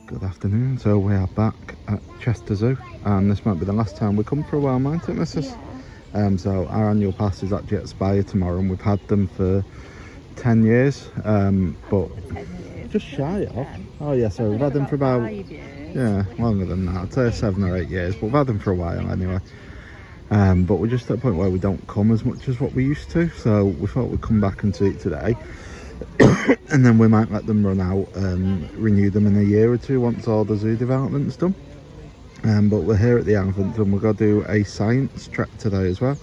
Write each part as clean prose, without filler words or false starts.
Good afternoon. So we are back at Chester Zoo, and this might be the last time we come for a while, mightn't it, missus? Yeah. So our annual pass is actually expire tomorrow, and we've had them for 10 years, but 10 years. just shy of. Oh yeah, so we've had them for about 5 years. yeah, longer than that. I'd say 7 or 8 years, but we've had them for a while anyway. But we're just at a point where we don't come as much as what we used to, so we thought we'd come back and see it today. And then we might let them run out and renew them in a year or two once all the zoo development's done. But we're here at the elephants and we're going to do a science trek today as well.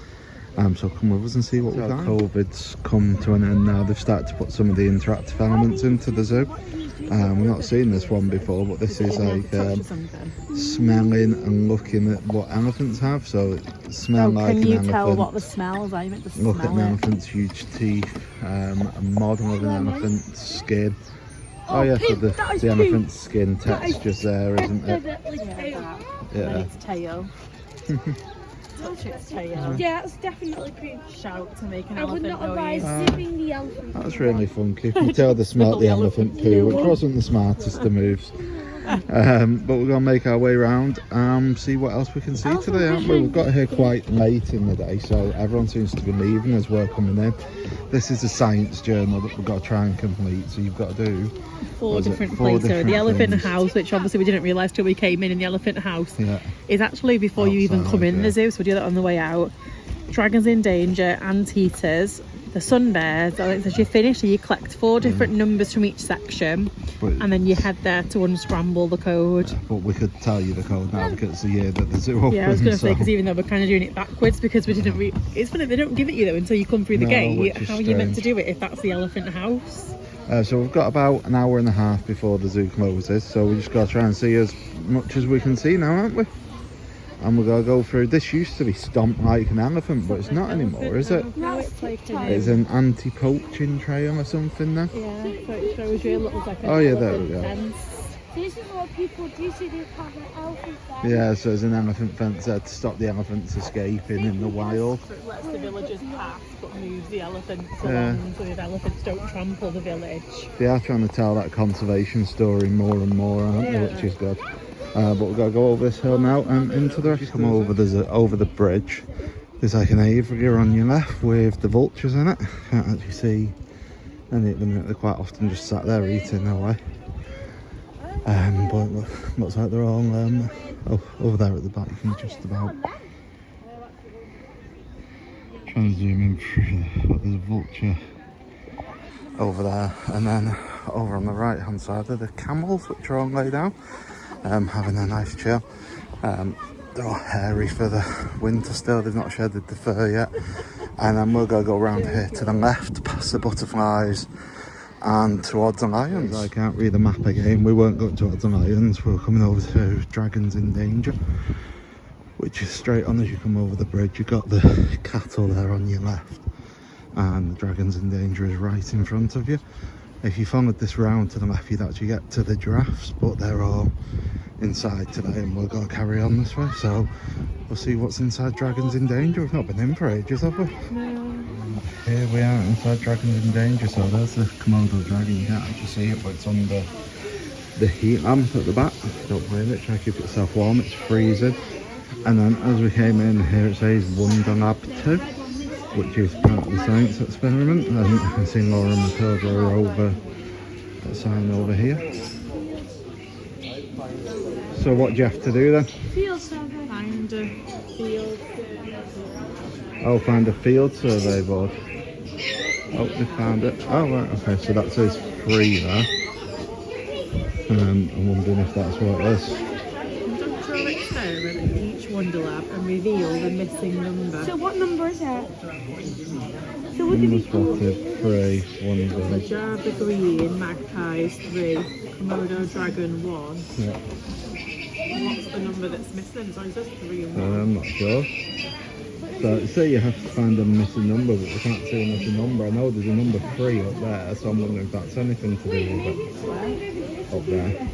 So come with us and see what we've got. COVID's come to an end now. They've started to put some of the interactive elements into the zoo. We've not seen this one before, but this is like smelling and looking at what elephants have. So it smells like an elephant. Can you tell what the smells are? You meant to smell Look at an elephant's huge teeth, a model of an elephant's skin. Oh yeah, so the elephant's skin texture's there, isn't it? Yeah. And its tail. Touch its tail. Yeah, it's definitely cream. Shout to make an I would elephant not advise noise. zipping the elephant. That's really funky. You can tell they smelt the elephant poo, which wasn't the smartest of moves. But we're going to make our way around and see what else we can see today, aren't we? We've got here quite late in the day, so everyone seems to be leaving as we're coming in. This is a science journal that we've got to try and complete, so you've got to do Four different places. So the elephant house, which obviously we didn't realise till we came in the elephant house, is actually before you even come in the zoo, so we do that on the way out. Dragons in danger, anteaters, the sun bears. As you finish, so you collect 4 different numbers from each section, and then you head there to unscramble the code. But we could tell you the code now because it's the year that the zoo opened. Yeah, I was going to say, because even though we're kind of doing it backwards, because we didn't it's funny, they don't give it you though until you come through the gate. How are you meant to do it if that's the elephant house? So we've got about an hour and a half before the zoo closes, so we just got to try and see as much as we can see now, aren't we? And we're going to go through. This used to be stomped like an elephant, but it's not anymore, is it? No, it's like it's an anti-poaching trail or something now. Yeah, so it shows you, it looks like an there we go. fence. This is what people do to do have an elephant fence. Yeah, so there's an elephant fence there to stop the elephants escaping in the wild. So it lets the villagers pass, but moves the elephants along so the elephants don't trample the village. They are trying to tell that conservation story more and more, aren't they, which is good. But we've got to go over this hill now and into the rest. Come over the bridge. There's like an aviary on your left with the vultures in it. Can't actually see any at the minute. They're quite often just sat there eating away. But it looks like they're all over there at the back. You can just about trying to zoom in through there. There's a vulture over there, and then over on the right hand side are the camels, which are all laid out, having a nice chill. They're all hairy for the winter still. They've not shedded the fur yet. And then we're going to go around here to the left, past the butterflies, and towards the lions. I can't read the map again. We weren't going towards the lions. We were coming over to Dragons in Danger, which is straight on as you come over the bridge. You've got the cattle there on your left, and the Dragons in Danger is right in front of you. If you followed this round to the left, you'd actually get to the giraffes, but they're all inside today, and we're going to carry on this way. So we'll see what's inside Dragons in Danger. We've not been in for ages, have we? No. Here we are inside Dragons in Danger. So there's the Komodo dragon. You can't actually see it, but it's under the heat lamp at the back. Don't blame it. Try to keep yourself warm. It's freezing. And then as we came in here, it says Wonder Lab 2, which is part of the science experiment. And you can see Laura and Matilda are over that sign over here. So what do you have to do then? Field survey. Find a field. Oh, find a field survey board. Oh, we found it. Oh, right, okay, so that says free there. I'm wondering if that's what it is. Industrial experiment in each Wonder Lab and reveal the missing number. So what number is that? So would it Number be spotted, 3, Wonder. Java green, magpies 3, Komodo dragon 1. Yeah. What's the number that's missing? So it says 3 and 1. I'm not sure. So say you have to find a missing number, but we can't see a missing number. I know there's a number 3 up there, so I'm wondering if that's anything to do with it up there.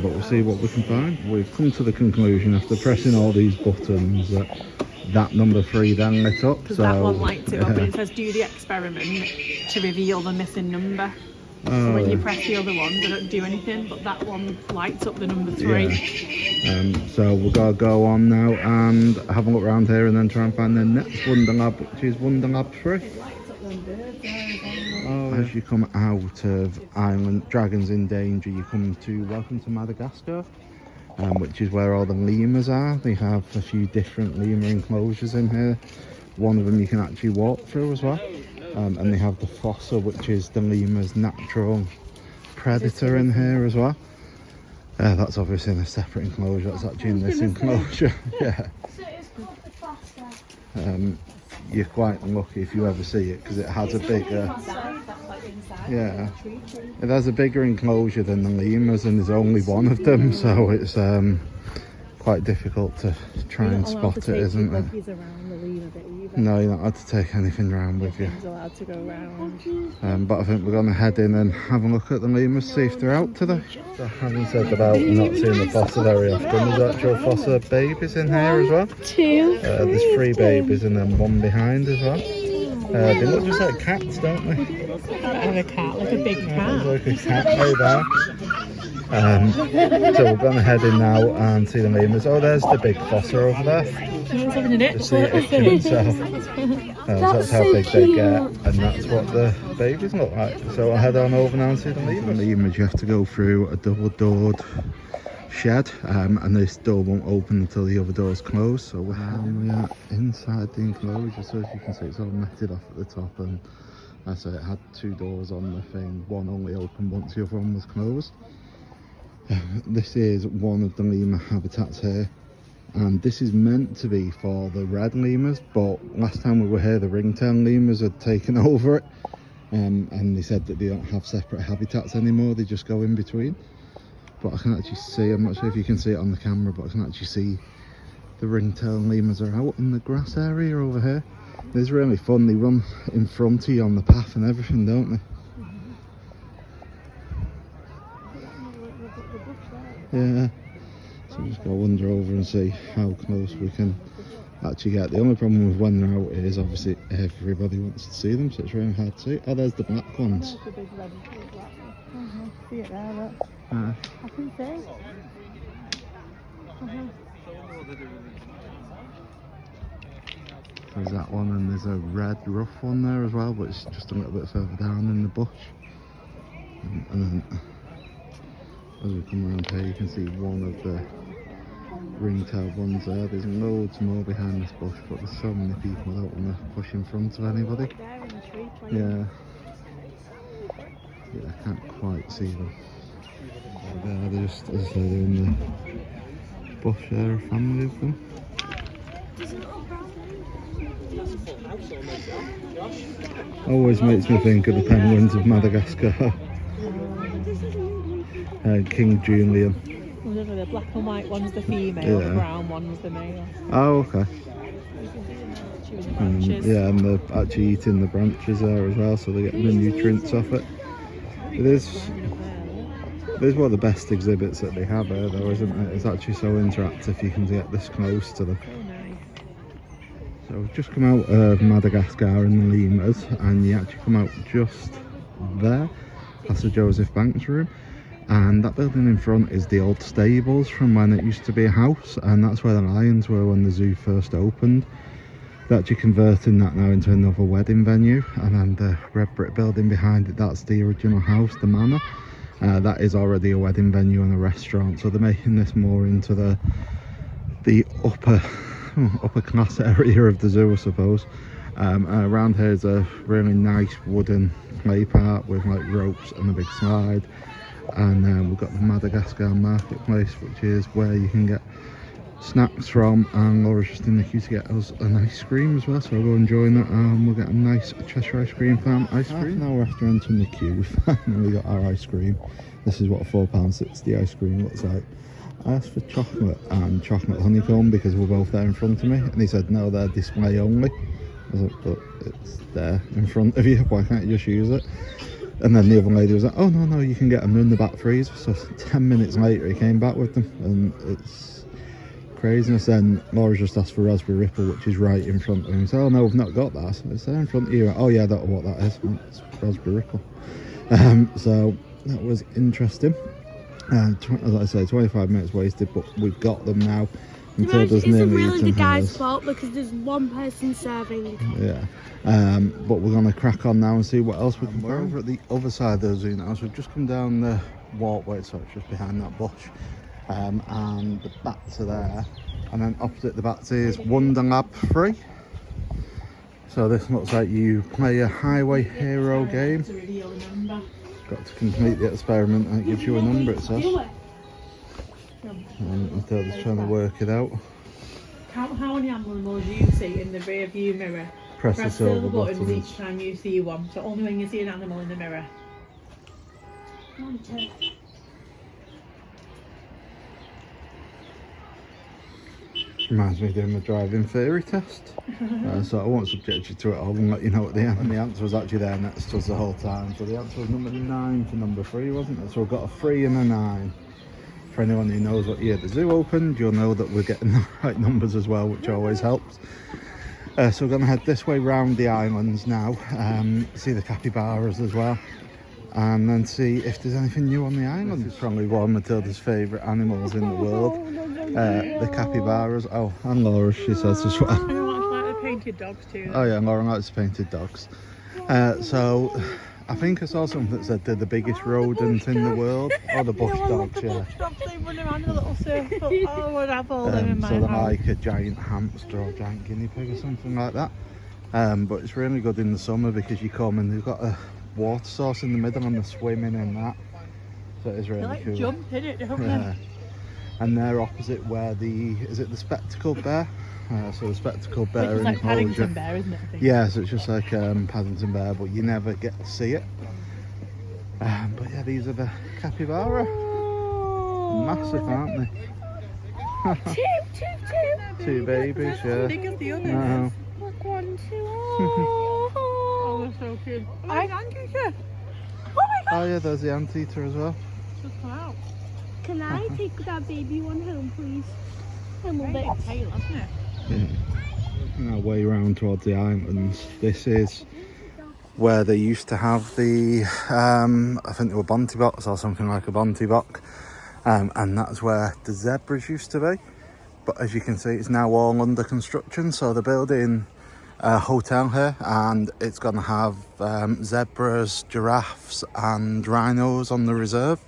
But we'll see what we can find. We've come to the conclusion after pressing all these buttons that number 3 then lit up. Because that one lights it up and it says do the experiment to reveal the missing number. So when you press the other one, they don't do anything, but that one lights up the number 3. Yeah. So we're gonna go on now and have a look around here and then try and find the next Wonder Lab, which is Wonder Lab 3. As you come out of Island Dragons in Danger, you come to Welcome to Madagascar, which is where all the lemurs are. They have a few different lemur enclosures in here. One of them you can actually walk through as well. And they have the fossa, which is the lemur's natural predator in here as well. That's obviously in a separate enclosure. That's actually in this enclosure. Yeah. You're quite lucky if you ever see it because it has a bigger, yeah, it has a bigger enclosure than the lemurs, and there's only one of them, so it's quite difficult to try and spot it, isn't it? No, you're not allowed to take anything around with you. Allowed to go around. But I think we're going to head in and have a look at the lemurs, see if they're out today. So having said about not seeing the fossa very often, there's actual fossa babies in here as well. 2. There's 3 babies and then 1 behind as well. They look just like cats, don't they? Like a cat, like a big cat. Like a cat, right there. So we're going to head in now and see the lemurs. Oh, there's the big fossa over there. He's having an You see it itching himself. So that's how big they get, and that's what the babies look like. So I'll head on over now and see the lemurs. The lemurs, you have to go through a double-doored shed, and this door won't open until the other door's closed. So we are inside the enclosure, so as you can see it's all netted off at the top, and I say it had 2 doors on the thing. One only opened once the other one was closed. This is one of the lemur habitats here, and this is meant to be for the red lemurs, but last time we were here the ringtail lemurs had taken over it, and they said that they don't have separate habitats anymore, they just go in between. But I can actually see, I'm not sure if you can see it on the camera, but I can actually see the ringtail lemurs are out in the grass area over here. It's really fun, they run in front of you on the path and everything, don't they? Yeah, so we're just going to wander over and see how close we can actually get. The only problem with when they're out is obviously everybody wants to see them, so it's really hard to see. Oh, there's the black ones. The big red and black one. See it there, look. I can see. There's that one, and there's a red rough one there as well, but it's just a little bit further down in the bush. And then as we come around here, you can see one of the ringtail ones there. There's loads more behind this bush, but there's so many people that don't want to push in front of anybody. Yeah. Yeah, I can't quite see them. They're just, as I say, they're in the bush there, a family of them. Always makes me think of the penguins of Madagascar. King Julian. The black and white one's the female, the brown one's the male. Oh, okay. Yeah, and they're actually eating the branches there as well, so they're getting the nutrients off it. It is one of the best exhibits that they have here though, isn't it? It's actually so interactive, you can get this close to them. So we've just come out of Madagascar and the lemurs, and you actually come out just there. That's the Joseph Banks room. And that building in front is the old stables from when it used to be a house, and that's where the lions were when the zoo first opened. They're actually converting that now into another wedding venue, and then the red brick building behind it, that's the original house, the manor. That is already a wedding venue and a restaurant, so they're making this more into the upper class area of the zoo, I suppose. Around here is a really nice wooden play park with like ropes and a big slide. And we've got the Madagascar marketplace, which is where you can get snacks from, and Laura's just in the queue to get us an ice cream as well, so I'll go enjoying that, and we'll get a nice Cheshire ice cream farm ice cream. Now after entering the queue, we finally got our ice cream. This is what a £4.60 ice cream looks like. I asked for chocolate and chocolate honeycomb because we're both there in front of me, and he said no, they're display only. I was like, but it's there in front of you, why can't you just use it? And then the other lady was like, oh no, you can get them in the back freezer. So 10 minutes later he came back with them, and it's craziness. Then Laura's just asked for raspberry ripple, which is right in front of him. He said, oh no, we've not got that. So it's there in front of you. Oh yeah, that's what that is. It's raspberry ripple. So that was interesting. As I say, 25 minutes wasted, but we've got them now. Matilda's Isn't nearly really the eaten guy's hers. fault because there's one person serving. Yeah, but we're gonna crack on now and see what else we can. We're over at the other side of the zoo now, so we've just come down the walkway, so it's just behind that bush, and the bats are there, and then opposite the bats is Wonder Lab 3. So this looks like you play a highway hero game. Got to complete the experiment and it gives you a number, it says. And Matilda's trying to work it out. Count how many animals you see in the rear view mirror. Press the silver buttons buttons. each time you see one. So only when you see an animal in the mirror. 1, 2. Reminds me of doing the driving theory test. So I won't subject you to it all and let you know at the end. And the answer was actually there next to us the whole time. So the answer was number 9 for number 3, wasn't it? So we've got a 3 and a 9. For anyone who knows what year the zoo opened, you'll know that we're getting the right numbers as well, which always helps. So we're going to head this way round the islands now, see the capybaras as well, and then see if there's anything new on the island. It's probably one of Matilda's favourite animals in the world, the capybaras. Oh, and Laura, she says as well. I don't like the painted dogs too. Oh yeah, Laura likes painted dogs. So I think I saw something that said they're the biggest rodent in the world. Oh, the bush dogs, yeah. They run around in a little circle. Oh, I'd have all them in my So they're house. like a giant hamster or giant guinea pig or something like that. But it's really good in the summer because you come and they've got a water source in the middle and they're swimming in that. So it is really They like cool. jump in it, don't Yeah. And they're opposite where is it the spectacled bear? So the spectacled they? bear It's like enclosure. Paddington Bear, isn't it? I think. Yeah, so it's just like Paddington Bear, but you never get to see it. But yeah, these are the capybara. Massive, aren't they? Two. Two babies, yeah. Big as the others. No. Look, 1, 2. Oh, they're so cute. Oh, I can't get it. Oh yeah, there's the anteater as well. Just come out. Can I take that baby one home, please? I love it. Tail, hasn't it? Yeah. Working our way around towards the islands. This is where they used to have the, I think they were Bontiboks or something like a Bontibok. And that's where the zebras used to be. But as you can see, it's now all under construction. So they're building a hotel here and it's going to have zebras, giraffes and rhinos on the reserve.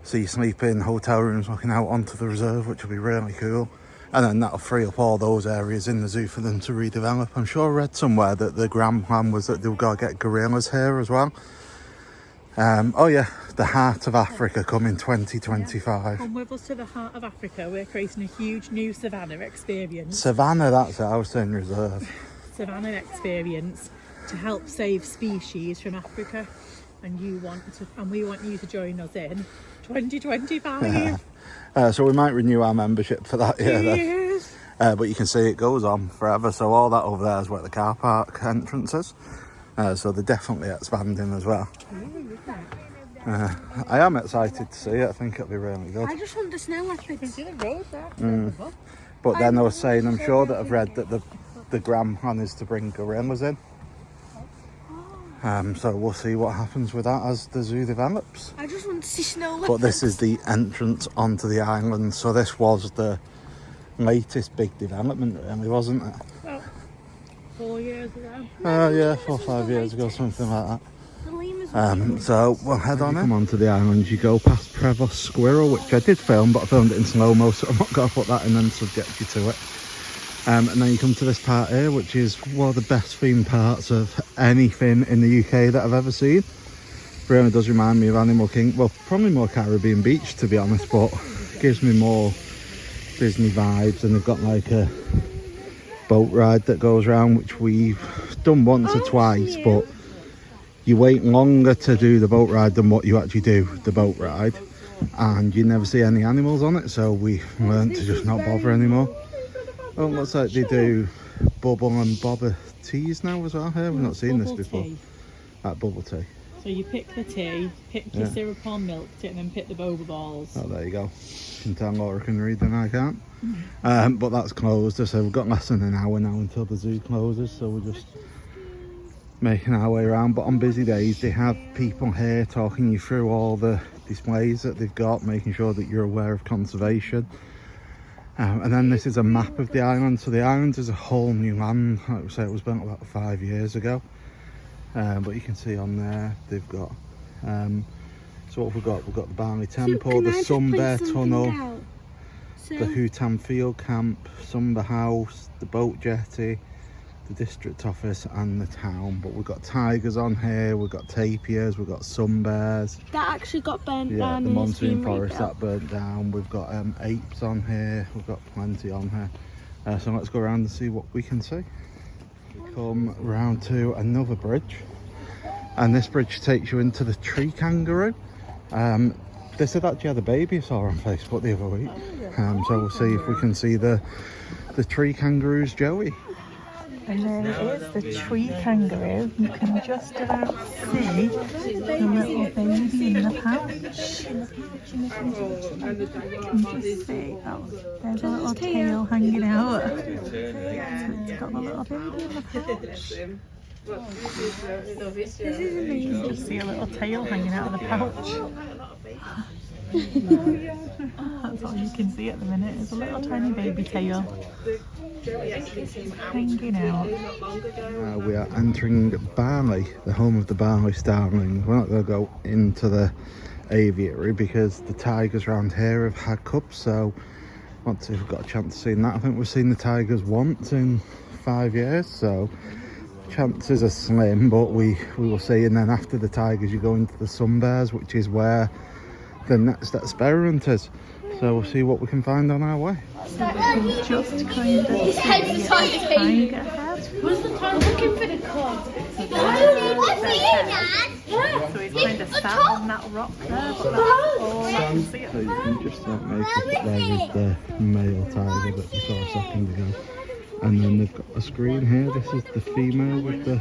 So you sleep in hotel rooms looking out onto the reserve, which will be really cool. And then that'll free up all those areas in the zoo for them to redevelop. I'm sure I read somewhere that the grand plan was that they've got to get gorillas here as well. Oh yeah, the Heart of Africa coming 2025. Come with us to the Heart of Africa. We're creating a huge new savannah experience. Savannah, that's it, I was saying reserve. Savannah experience to help save species from Africa. And we want you to join us in 2025. So we might renew our membership for that year then. Yes. But you can see it goes on forever. So all that over there is where the car park entrance is. So they're definitely expanding as well. I am excited to see it. I think it'll be really good. I just want the snow You leopards. can see the road there. But then I was saying, I'm sure that I've read that the grand plan is to bring gorillas in. So we'll see what happens with that as the zoo develops. I just want to see snow leopards. But this is the entrance onto the island. So this was the latest big development, really, wasn't it? Well, 4 years ago. Yeah, 4 or 5 years ago, something like that. The lemurs. So we'll head on in. Come onto the island, you go past Prevost Squirrel, which I did film, but I filmed it in slow-mo, so I'm not going to put that in and subject you to it. And then you come to this part here, which is one of the best themed parts of anything in the UK that I've ever seen. Really does remind me of Animal Kingdom. Well, probably more Caribbean Beach, to be honest, but gives me more Disney vibes. And they've got like a boat ride that goes around, which we've done once or twice, but you wait longer to do the boat ride than what you actually do the boat ride. And you never see any animals on it, so we learned to just not bother anymore. Oh, it looks like they do bubble and bobber teas now as well here. We've not seen this before. Tea. That bubble tea. So you pick the tea, pick your syrup or milk tea, and then pick the boba balls. Oh, there you go. You can tell Laura can read and I can't. But that's closed, so we've got less than an hour now until the zoo closes, so we're just making our way around. But on busy days they have people here talking you through all the displays that they've got, making sure that you're aware of conservation. And then this is a map of the island. So the island is a whole new land. Like we say, it was built about 5 years ago. But you can see on there they've got so what have we got? We've got the Barley Temple, the Sunbear Tunnel, the Hootam Field Camp, Sunbear House, the boat jetty, the district office and the town. But we've got tigers on here, we've got tapirs, we've got sunbears. That actually got burnt Yeah, down. the and it's monsoon been forest rebuilt. that burnt down. We've got apes on here, we've got plenty on here. So let's go around and see what we can see. We come round to another bridge, and this bridge takes you into the tree kangaroo. This had actually had a baby I saw on Facebook the other week. So we'll see if we can see the tree kangaroo's Joey. And there it is, the tree kangaroo. You can just about see the little baby in the pouch. You can just see, oh, there's a little tail hanging out. So it's got the little baby in the pouch. This is amazing. Just see a little tail hanging out of the pouch. That's all you can see at the minute, is a little tiny baby tail hanging out. We are entering Barley, the home of the Barley starlings. We're not going to go into the aviary because the tigers around here have had cubs, so once we've got a chance of seeing that. I think we've seen the tigers once in 5 years, so chances are slim, but we will see. And then after the tigers you go into the sunbears, which is where the next experiment is, so we'll see what we can find on our way. So we can just kind of see a tiger head. Was the time looking for the car? So he's kind of sat on that rock there, but that's all I can see at So the you moment. can just make up that there is the male tiger that we saw a second ago. And then they've got a screen here. This is the female with the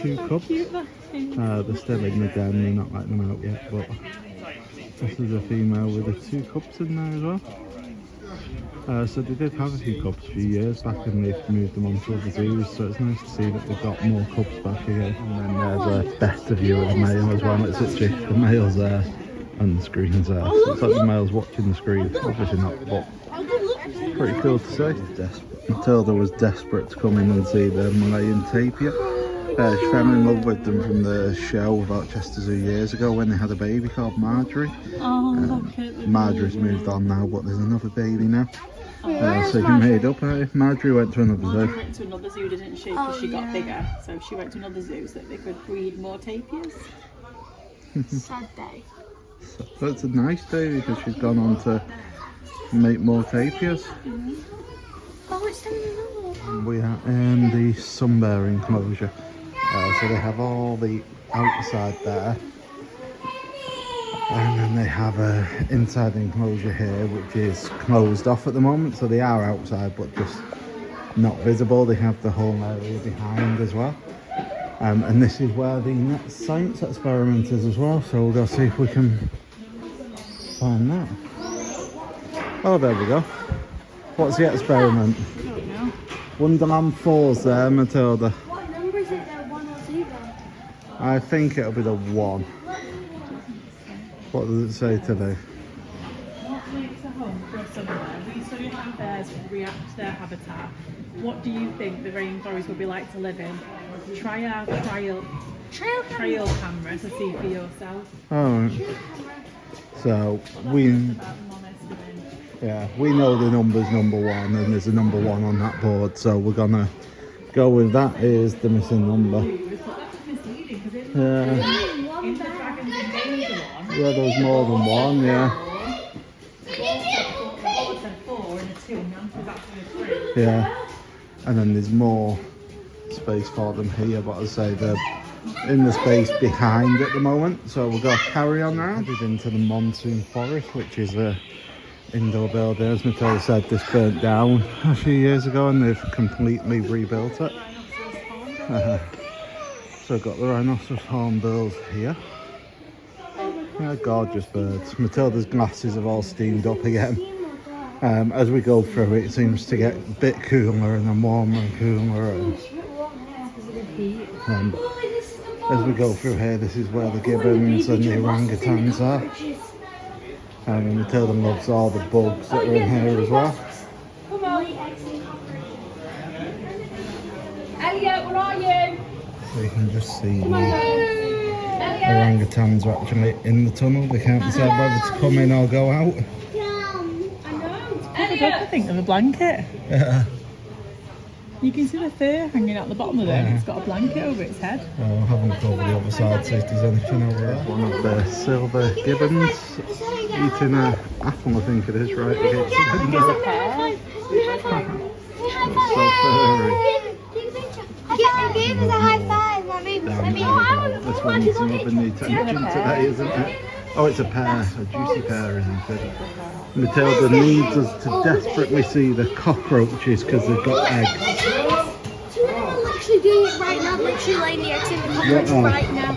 2 cubs. They're still in the den, they're not letting them out yet, but this is a female with the 2 cubs in there as well. So they did have a few cubs a few years back and they've moved them on to other zoos, so it's nice to see that they've got more cubs back again. And then there's a better view of the male as well. It's literally the male's there and the screen's there. So it's like the male's watching the screen, obviously not, but pretty cool to see. Matilda was desperate to come in and see the Malayan tapir. She fell in love with them from the show about Chester Zoo years ago when they had a baby called Marjorie. Oh, look at the Marjorie's moved on now, but there's another baby now. So you made up. Marjorie went to another zoo. Marjorie went to another zoo, didn't she? Because she got bigger. So she went to another zoo so that they could breed more tapirs. Sad day. So it's a nice day because she's gone on to make more tapirs. Oh, it's still another one. We are in the sunbear enclosure. So they have all the outside there. And then they have a inside enclosure here which is closed off at the moment, so they are outside but just not visible. They have the whole area behind as well, and this is where the next science experiment is as well, so we'll go see if we can find that. Oh, there we go. What's the experiment? I don't know. Wonderland Falls there, Matilda. What number is it there? 1 or 0? I think it'll be the 1. What does it say today? What makes a home for a sunbear? We study how bears react to their habitat. What do you think the rainforest would be like to live in? Try our trail camera to see for yourself. Alright. So we know the number's number 1 and there's a number 1 on that board, so we're gonna go with that is the missing number. Yeah. Yeah, there's more than 1, yeah. Yeah. And then there's more space for them here, but as I say, they're in the space behind at the moment, so we'll go carry on now. Headed into the monsoon forest, which is a indoor building. As Matilda said, this burnt down a few years ago and they've completely rebuilt it. So I've got the rhinoceros hornbills here. Yeah, gorgeous birds. Matilda's glasses have all steamed up again. As we go through it seems to get a bit cooler and then warmer and cooler. And, as we go through here, this is where the gibbons and the orangutans are. And Matilda loves all the bugs that are in here as well. Come on. Elliot, where are you? So you can just see the orangutans are actually in the tunnel. They can't decide whether to come in or go out. I know. I think of a blanket. Yeah. You can see the fur hanging out the bottom of it. Yeah. It's got a blanket over its head. I'll have a look over the other side, see if there's anything over there. One of the silver gibbons eating an apple, I think it is, right against the window. So furry. Give us a high five. This one's loving the attention today, isn't it? Oh, it's a pear, a juicy pear, isn't it? Matilda needs us to desperately see the cockroaches because they've got eggs. Two of them are literally doing it right now, literally laying the eggs in the cockroach right now.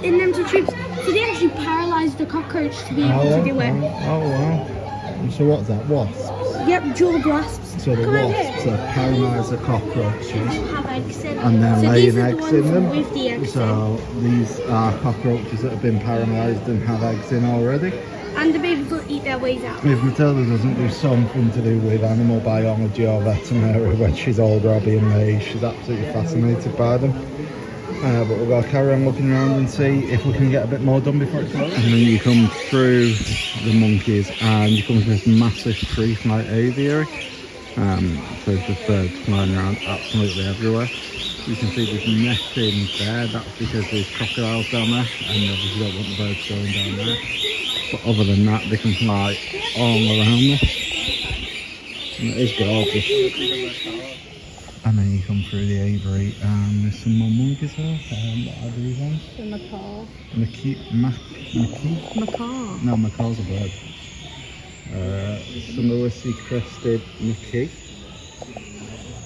In them two troops. So they actually paralysed the cockroach to be able to do it. Oh wow. So what's that? Wasps? Yep, jewel wasps. So the wasps are paralyse the cockroaches Have eggs in. and then So laying these are the eggs ones in them. with the eggs So these are cockroaches that have been paralysed and have eggs in already. and the babies will eat their ways out. If Matilda doesn't do something to do with animal biology or veterinary when she's older or being raised, she's absolutely fascinated by them. But we're going to carry on looking around and see if we can get a bit more done before it's closed. And then you come through the monkeys and you come to this massive tree-flight aviary. So there's just birds flying around absolutely everywhere. You can see there's netting there, that's because there's crocodiles down there and obviously don't want the birds going down there. But other than that, they can fly all around this. And it is gorgeous. And then you come through the aviary and there's some more monkeys there. What are these ones? The macaw. Macaw? No, macaw's a bird. Some Louis crested macaw.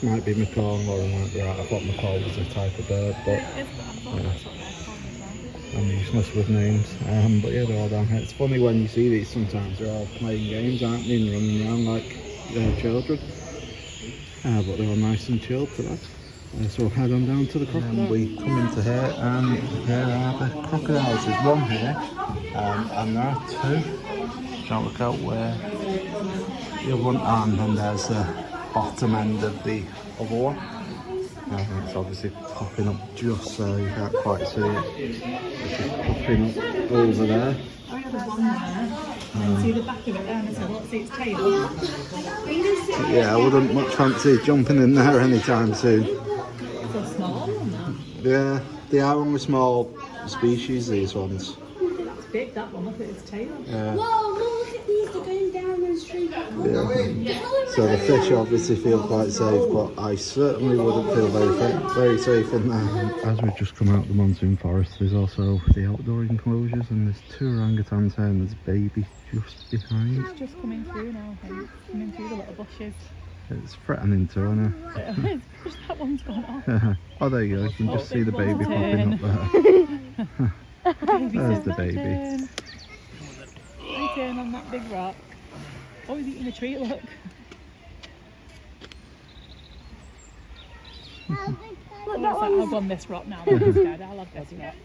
Might be macaw or I might be right. I thought macaw was a type of bird, but I'm useless with names. But yeah, they're all down here. It's funny when you see these sometimes, they're all playing games, aren't they, and running around like children. But they're all nice and chilled today. So we'll head on down to the crocodile. We come into here and there are the crocodiles. There's one here and there are two. Trying to look out where the other one, and then there's the bottom end of the other one. It's obviously popping up just so you can't quite see it. It's just popping up over there. See the back of it there and so let's see its tail. Yeah, I wouldn't much fancy jumping in there anytime soon. So small. Yeah, they are only small species, these ones. That's big, that one, look at its tail. Yeah. Whoa, look at these, they're going down and straight. Yeah. So the fish obviously feel quite safe, but I certainly wouldn't feel very safe in there. As we've just come out of the monsoon forest, there's also the outdoor enclosures, and there's two orangutans here, and there's a baby just behind. It's just coming through now, I think. Coming through the little bushes. It's threatening to, isn't it? That one's gone off. Oh, there you go. You can just see the baby popping up there. There's the baby. Turn on that big rock. Oh, he's eating a tree, look. I'll go on this rock now. I'm scared. I'll have this rock.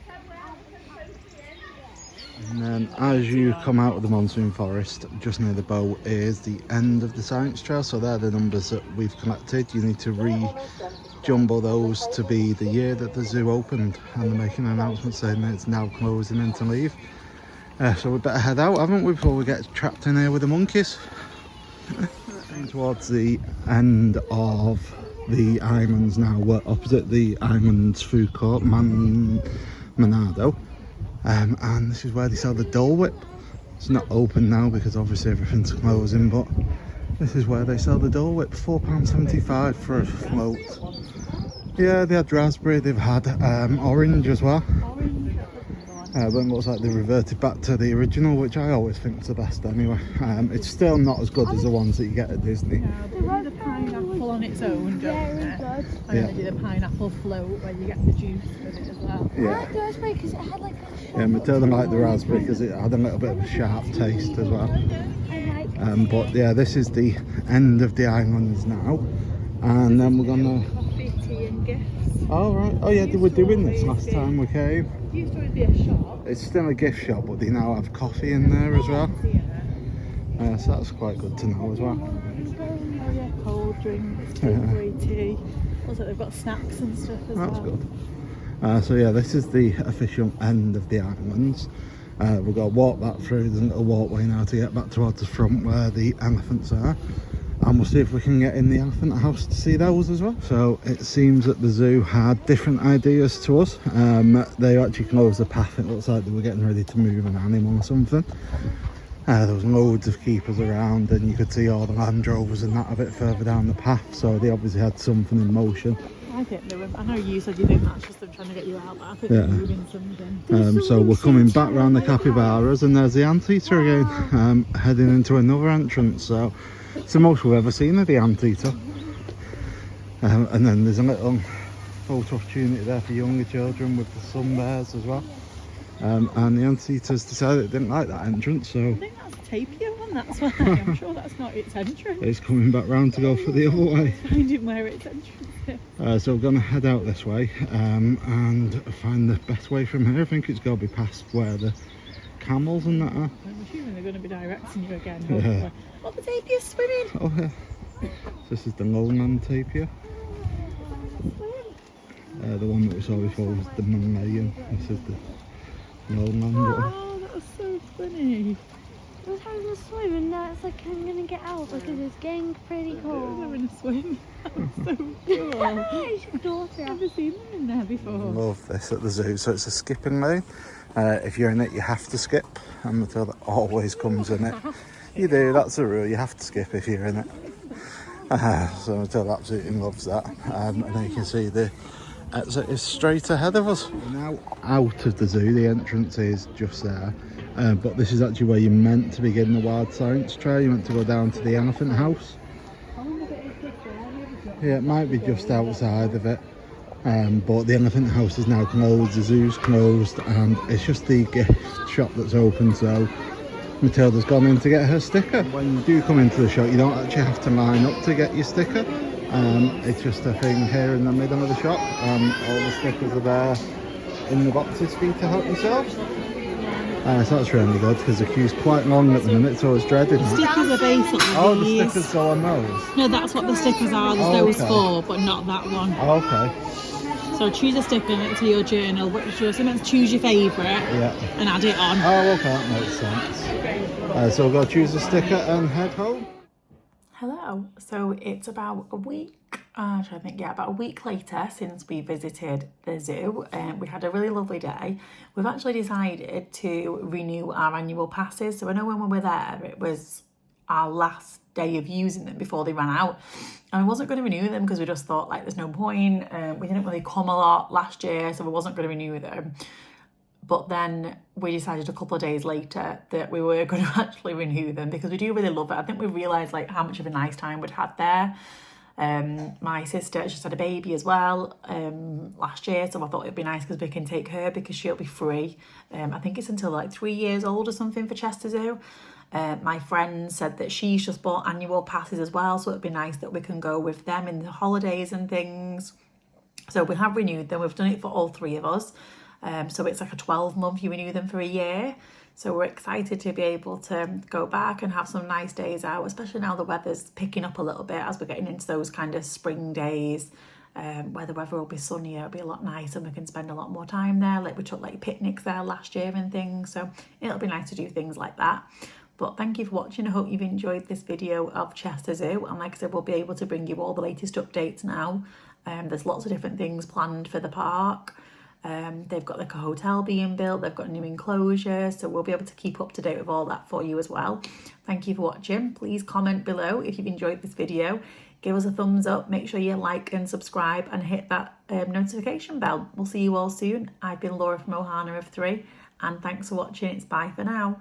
And then as you come out of the monsoon forest, just near the bow is the end of the science trail. So they're the numbers that we've collected. You need to re-jumble those to be the year that the zoo opened, and they're making an announcement saying that it's now closing and to leave. So we better head out, haven't we, before we get trapped in here with the monkeys. Towards the end of the islands now, we're opposite the island's food court, Manado. And this is where they sell the Dole Whip. It's not open now because obviously everything's closing, but this is where they sell the Dole Whip. £4.75 for a float. Yeah, they had raspberry, they've had orange as well. But it looks like they reverted back to the original, which I always think is the best anyway. It's still not as good as the ones that you get at Disney. Yeah, they do the pineapple on its own, don't they? And then they do the pineapple float where you get the juice with it as well. I like the raspberry because it had like a Yeah, Matilda liked the raspberry because it had a little bit of a sharp taste as well. But yeah, this is the end of the islands now. And then we're gonna... Coffee, tea and gifts. Oh, right. Oh, yeah, they were doing this last time we came. It used to be a shop. It's still a gift shop, but they now have coffee in there as well. So that's quite good to know as well. Oh yeah, cold drinks, takeaway tea. Also, they've got snacks and stuff as well. That's good. So yeah, this is the official end of the islands. We've got to walk back through. There's a little walkway now to get back towards the front where the elephants are. And we'll see if we can get in the elephant house to see those as well. So it seems that the zoo had different ideas to us. They actually closed the path. It looks like they were getting ready to move an animal or something. There was loads of keepers around, and you could see all the Land Rovers and that a bit further down the path. So they obviously had something in motion. I think they were. I know you said you think that's just them trying to get you out, but I think they're moving something. So we're coming back round the capybaras, and there's the anteater again, heading into another entrance. So it's the most we've ever seen of the anteater. And then there's a little photo opportunity there for younger children with the sun bears as well. And the anteater's decided it didn't like that entrance, so I think that's a tapir one, that's why. I'm sure that's not its entrance. it's coming back round to go for the other way. Finding where its entrance is. So we're going to head out this way and find the best way from here. I think it's got to be past where the camels and that are. I'm assuming they're going to be directing you again. Yeah. Oh, the tapir's swimming! Oh yeah. This is the lowland tapir. The one that we saw before was the Malayan. This is the lowland one. Oh, that was so funny. I was having a swim and now it's like I'm gonna get out because it's getting pretty They're cold. having a swim. That's so cool. It's your daughter. I've never seen them in there before. Love this at the zoo. So it's a skipping lane. If you're in it, you have to skip, and Matilda always comes in it. You do, that's a rule. You have to skip if you're in it. So Matilda absolutely loves that. And then you can see the exit is straight ahead of us. We're now out of the zoo. The entrance is just there. But this is actually where you're meant to begin the wild science trail. You're meant to go down to the elephant house. Yeah, it might be just outside of it. But the elephant house is now closed, the zoo's closed, and it's just the gift shop that's open. So Matilda's gone in to get her sticker. When you do come into the shop, you don't actually have to line up to get your sticker. It's just a thing here in the middle of the shop. All the stickers are there in the boxes for you to help yourself. So that's really good because the queue's quite long at the minute, so it's dreaded. The stickers are basically the these. stickers go on those? No, that's what the stickers are. There's those four, but not that one. Oh, okay. So choose a sticker to your journal, which you're meant to choose your favourite and add it on. Oh, okay, that makes sense. So we'll go choose a sticker and head home. Hello. So it's about a week, about a week later since we visited the zoo. We had a really lovely day. We've actually decided to renew our annual passes. So I know when we were there, it was our last day of using them before they ran out. And we wasn't going to renew them because we just thought like there's no point. We didn't really come a lot last year, so we wasn't going to renew them. But then we decided a couple of days later that we were going to actually renew them because we do really love it. I think we realised like how much of a nice time we'd had there. My sister just had a baby as well last year, so I thought it'd be nice because we can take her because she'll be free. I think it's until like 3 years old or something for Chester Zoo. My friend said that she's just bought annual passes as well, so it'd be nice that we can go with them in the holidays and things. So we have renewed them. We've done it for all three of us. So it's like a 12-month, you renew them for a year. So we're excited to be able to go back and have some nice days out, especially now the weather's picking up a little bit as we're getting into those kind of spring days where the weather will be sunnier, it'll be a lot nicer and we can spend a lot more time there. Like we took like picnics there last year and things. So it'll be nice to do things like that. But thank you for watching. I hope you've enjoyed this video of Chester Zoo. And like I said, we'll be able to bring you all the latest updates now. There's lots of different things planned for the park. They've got like a hotel being built, they've got new enclosures, so we'll be able to keep up to date with all that for you as well. Thank you for watching. Please comment below if you've enjoyed this video. Give us a thumbs up, make sure you like and subscribe and hit that notification bell. We'll see you all soon. I've been Laura from Ohana of 3 and thanks for watching. It's bye for now.